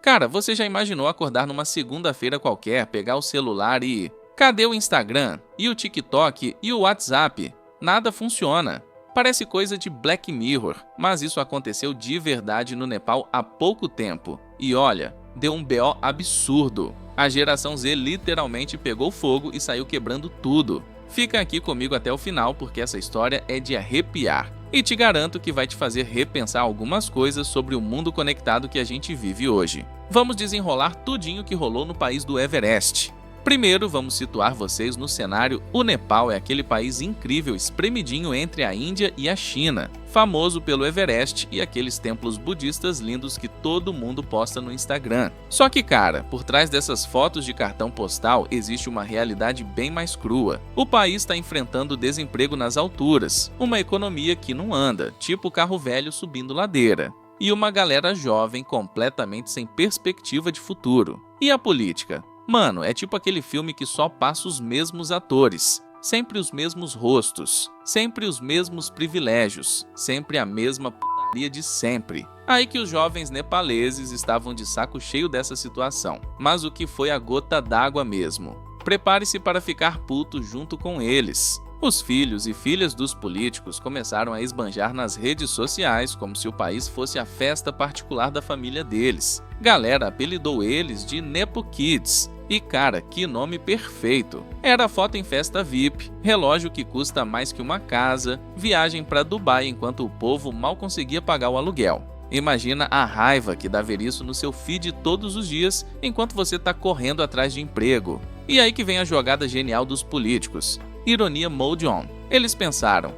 Cara, você já imaginou acordar numa segunda-feira qualquer, pegar o celular e... Cadê o Instagram? E o TikTok? E o WhatsApp? Nada funciona. Parece coisa de Black Mirror, mas isso aconteceu de verdade no Nepal há pouco tempo. E olha, deu um BO absurdo. A geração Z literalmente pegou fogo e saiu quebrando tudo. Fica aqui comigo até o final porque essa história é de arrepiar. E te garanto que vai te fazer repensar algumas coisas sobre o mundo conectado que a gente vive hoje. Vamos desenrolar tudinho que rolou no país do Everest. Primeiro, vamos situar vocês no cenário. O Nepal é aquele país incrível espremidinho entre a Índia e a China, famoso pelo Everest e aqueles templos budistas lindos que todo mundo posta no Instagram. Só que, cara, por trás dessas fotos de cartão postal existe uma realidade bem mais crua. O país está enfrentando desemprego nas alturas, uma economia que não anda, tipo carro velho subindo ladeira, e uma galera jovem completamente sem perspectiva de futuro. E a política? Mano, é tipo aquele filme que só passa os mesmos atores, sempre os mesmos rostos, sempre os mesmos privilégios, sempre a mesma putaria de sempre. Aí que os jovens nepaleses estavam de saco cheio dessa situação, mas o que foi a gota d'água mesmo? Prepare-se para ficar puto junto com eles. Os filhos e filhas dos políticos começaram a esbanjar nas redes sociais como se o país fosse a festa particular da família deles. Galera apelidou eles de Nepo Kids. E cara, que nome perfeito! Era foto em festa VIP, relógio que custa mais que uma casa, viagem para Dubai enquanto o povo mal conseguia pagar o aluguel. Imagina a raiva que dá ver isso no seu feed todos os dias enquanto você tá correndo atrás de emprego. E aí que vem a jogada genial dos políticos. Ironia mode on. Eles pensaram: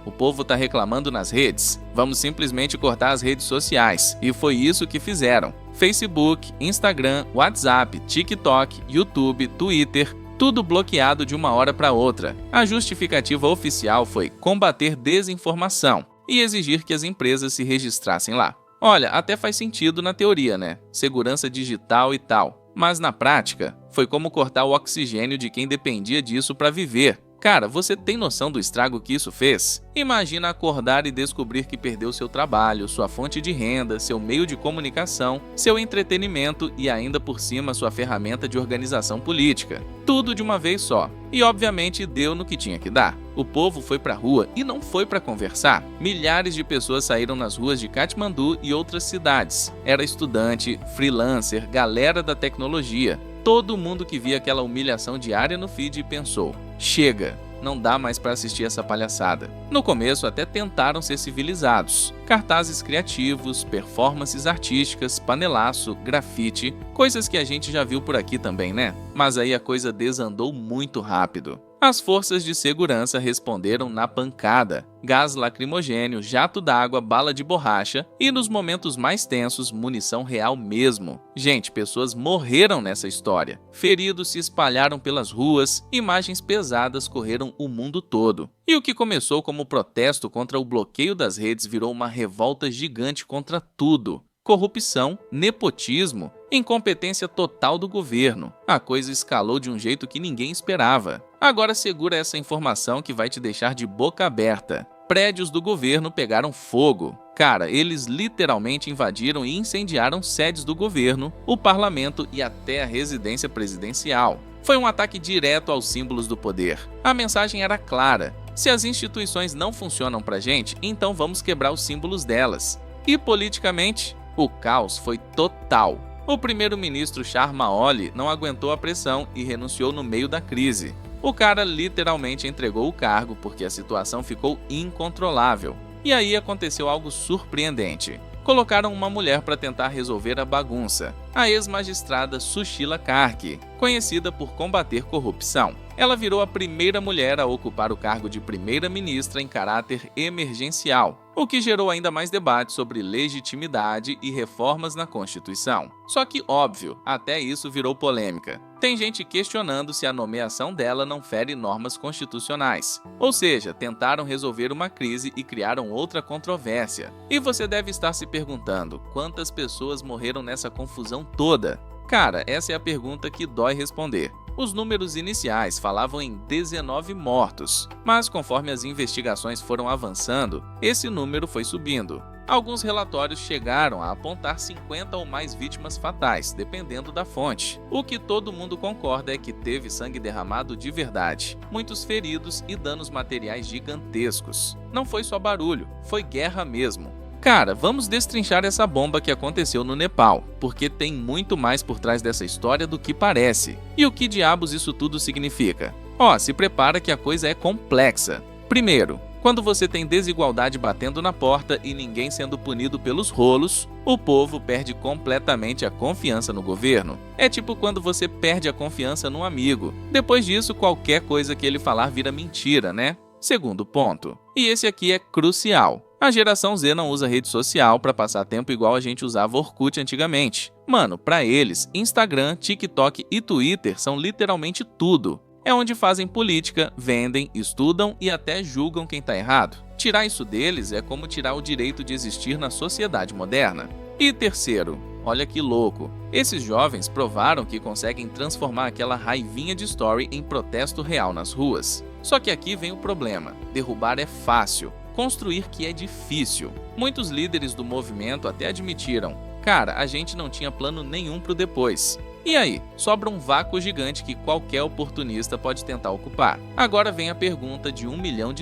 o povo tá reclamando nas redes, vamos simplesmente cortar as redes sociais. E foi isso que fizeram. Facebook, Instagram, WhatsApp, TikTok, YouTube, Twitter, tudo bloqueado de uma hora para outra. A justificativa oficial foi combater desinformação e exigir que as empresas se registrassem lá. Olha, até faz sentido na teoria, né? Segurança digital e tal. Mas na prática, foi como cortar o oxigênio de quem dependia disso para viver. Cara, você tem noção do estrago que isso fez? Imagina acordar e descobrir que perdeu seu trabalho, sua fonte de renda, seu meio de comunicação, seu entretenimento e ainda por cima sua ferramenta de organização política. Tudo de uma vez só. E obviamente deu no que tinha que dar. O povo foi pra rua e não foi pra conversar. Milhares de pessoas saíram nas ruas de Katmandu e outras cidades. Era estudante, freelancer, galera da tecnologia. Todo mundo que via aquela humilhação diária no feed pensou: chega, não dá mais para assistir essa palhaçada. No começo até tentaram ser civilizados. Cartazes criativos, performances artísticas, panelaço, grafite, coisas que a gente já viu por aqui também, né? Mas aí a coisa desandou muito rápido. As forças de segurança responderam na pancada. Gás lacrimogênio, jato d'água, bala de borracha e, nos momentos mais tensos, munição real mesmo. Gente, pessoas morreram nessa história. Feridos se espalharam pelas ruas, imagens pesadas correram o mundo todo. E o que começou como protesto contra o bloqueio das redes virou uma revolta gigante contra tudo. Corrupção, nepotismo, incompetência total do governo. A coisa escalou de um jeito que ninguém esperava. Agora segura essa informação que vai te deixar de boca aberta. Prédios do governo pegaram fogo. Cara, eles literalmente invadiram e incendiaram sedes do governo, o parlamento e até a residência presidencial. Foi um ataque direto aos símbolos do poder. A mensagem era clara: se as instituições não funcionam pra gente, então vamos quebrar os símbolos delas. E politicamente, o caos foi total. O primeiro-ministro Sharma Oli não aguentou a pressão e renunciou no meio da crise. O cara literalmente entregou o cargo porque a situação ficou incontrolável. E aí aconteceu algo surpreendente. Colocaram uma mulher para tentar resolver a bagunça, a ex-magistrada Sushila Karki, conhecida por combater corrupção. Ela virou a primeira mulher a ocupar o cargo de primeira-ministra em caráter emergencial, o que gerou ainda mais debate sobre legitimidade e reformas na Constituição. Só que, óbvio, até isso virou polêmica. Tem gente questionando se a nomeação dela não fere normas constitucionais. Ou seja, tentaram resolver uma crise e criaram outra controvérsia. E você deve estar se perguntando: quantas pessoas morreram nessa confusão toda? Cara, essa é a pergunta que dói responder. Os números iniciais falavam em 19 mortos, mas conforme as investigações foram avançando, esse número foi subindo. Alguns relatórios chegaram a apontar 50 ou mais vítimas fatais, dependendo da fonte. O que todo mundo concorda é que teve sangue derramado de verdade, muitos feridos e danos materiais gigantescos. Não foi só barulho, foi guerra mesmo. Cara, vamos destrinchar essa bomba que aconteceu no Nepal, porque tem muito mais por trás dessa história do que parece. E o que diabos isso tudo significa? Se prepara que a coisa é complexa. Primeiro, quando você tem desigualdade batendo na porta e ninguém sendo punido pelos rolos, o povo perde completamente a confiança no governo. É tipo quando você perde a confiança num amigo. Depois disso, qualquer coisa que ele falar vira mentira, né? Segundo ponto, e esse aqui é crucial. A geração Z não usa rede social para passar tempo igual a gente usava Orkut antigamente. Mano, pra eles, Instagram, TikTok e Twitter são literalmente tudo. É onde fazem política, vendem, estudam e até julgam quem tá errado. Tirar isso deles é como tirar o direito de existir na sociedade moderna. E terceiro, olha que louco, esses jovens provaram que conseguem transformar aquela raivinha de story em protesto real nas ruas. Só que aqui vem o problema, derrubar é fácil, construir que é difícil. Muitos líderes do movimento até admitiram, cara, a gente não tinha plano nenhum pro depois. E aí, sobra um vácuo gigante que qualquer oportunista pode tentar ocupar. Agora vem a pergunta de $1 milhão.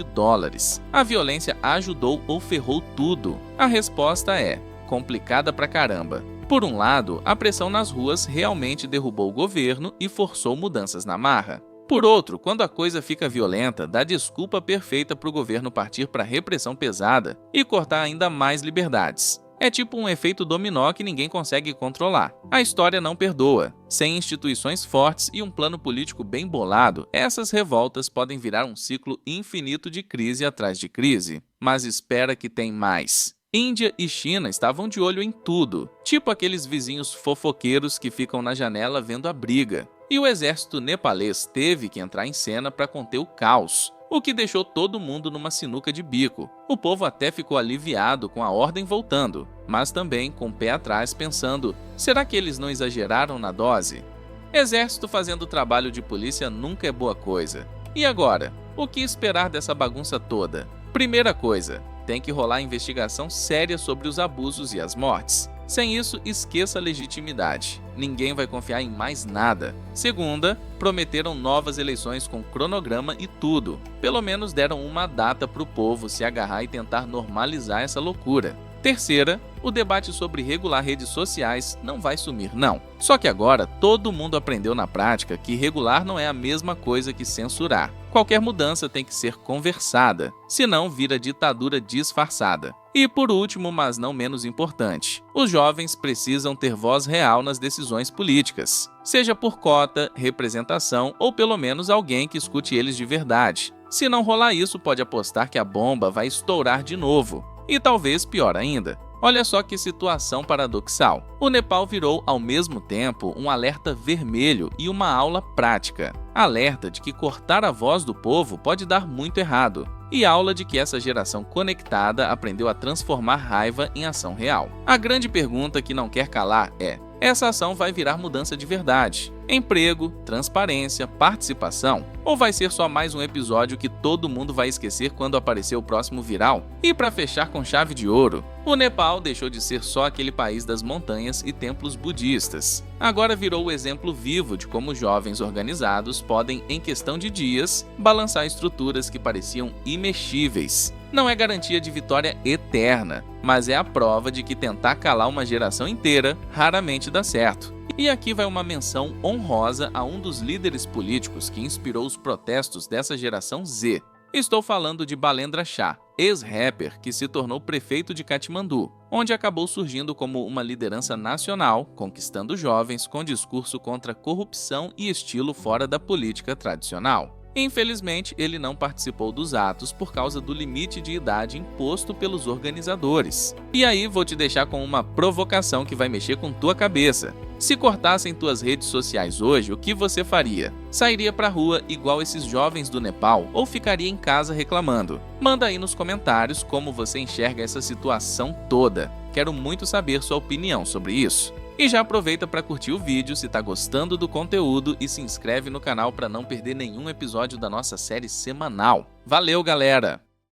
A violência ajudou ou ferrou tudo? A resposta é complicada pra caramba. Por um lado, a pressão nas ruas realmente derrubou o governo e forçou mudanças na marra. Por outro, quando a coisa fica violenta, dá desculpa perfeita para o governo partir para repressão pesada e cortar ainda mais liberdades. É tipo um efeito dominó que ninguém consegue controlar. A história não perdoa. Sem instituições fortes e um plano político bem bolado, essas revoltas podem virar um ciclo infinito de crise atrás de crise. Mas espera que tem mais. Índia e China estavam de olho em tudo, tipo aqueles vizinhos fofoqueiros que ficam na janela vendo a briga. E o exército nepalês teve que entrar em cena para conter o caos, o que deixou todo mundo numa sinuca de bico. O povo até ficou aliviado com a ordem voltando, mas também com o pé atrás pensando, será que eles não exageraram na dose? Exército fazendo trabalho de polícia nunca é boa coisa. E agora, o que esperar dessa bagunça toda? Primeira coisa, tem que rolar investigação séria sobre os abusos e as mortes. Sem isso, esqueça a legitimidade. Ninguém vai confiar em mais nada. Segunda, prometeram novas eleições com cronograma e tudo. Pelo menos deram uma data para o povo se agarrar e tentar normalizar essa loucura. Terceira, o debate sobre regular redes sociais não vai sumir, não. Só que agora todo mundo aprendeu na prática que regular não é a mesma coisa que censurar. Qualquer mudança tem que ser conversada, senão vira ditadura disfarçada. E por último, mas não menos importante, os jovens precisam ter voz real nas decisões políticas, seja por cota, representação ou pelo menos alguém que escute eles de verdade. Se não rolar isso, pode apostar que a bomba vai estourar de novo. E talvez pior ainda. Olha só que situação paradoxal. O Nepal virou, ao mesmo tempo, um alerta vermelho e uma aula prática. Alerta de que cortar a voz do povo pode dar muito errado. E aula de que essa geração conectada aprendeu a transformar raiva em ação real. A grande pergunta que não quer calar é: essa ação vai virar mudança de verdade? Emprego, transparência, participação? Ou vai ser só mais um episódio que todo mundo vai esquecer quando aparecer o próximo viral? E para fechar com chave de ouro, o Nepal deixou de ser só aquele país das montanhas e templos budistas. Agora virou o exemplo vivo de como jovens organizados podem, em questão de dias, balançar estruturas que pareciam imexíveis. Não é garantia de vitória eterna, mas é a prova de que tentar calar uma geração inteira raramente dá certo. E aqui vai uma menção honrosa a um dos líderes políticos que inspirou os protestos dessa geração Z. Estou falando de Balendra Shah, ex-rapper que se tornou prefeito de Katmandu, onde acabou surgindo como uma liderança nacional, conquistando jovens com discurso contra corrupção e estilo fora da política tradicional. Infelizmente, ele não participou dos atos por causa do limite de idade imposto pelos organizadores. E aí vou te deixar com uma provocação que vai mexer com tua cabeça. Se cortassem tuas redes sociais hoje, o que você faria? Sairia pra rua igual esses jovens do Nepal ou ficaria em casa reclamando? Manda aí nos comentários como você enxerga essa situação toda. Quero muito saber sua opinião sobre isso. E já aproveita para curtir o vídeo se tá gostando do conteúdo e se inscreve no canal para não perder nenhum episódio da nossa série semanal. Valeu, galera!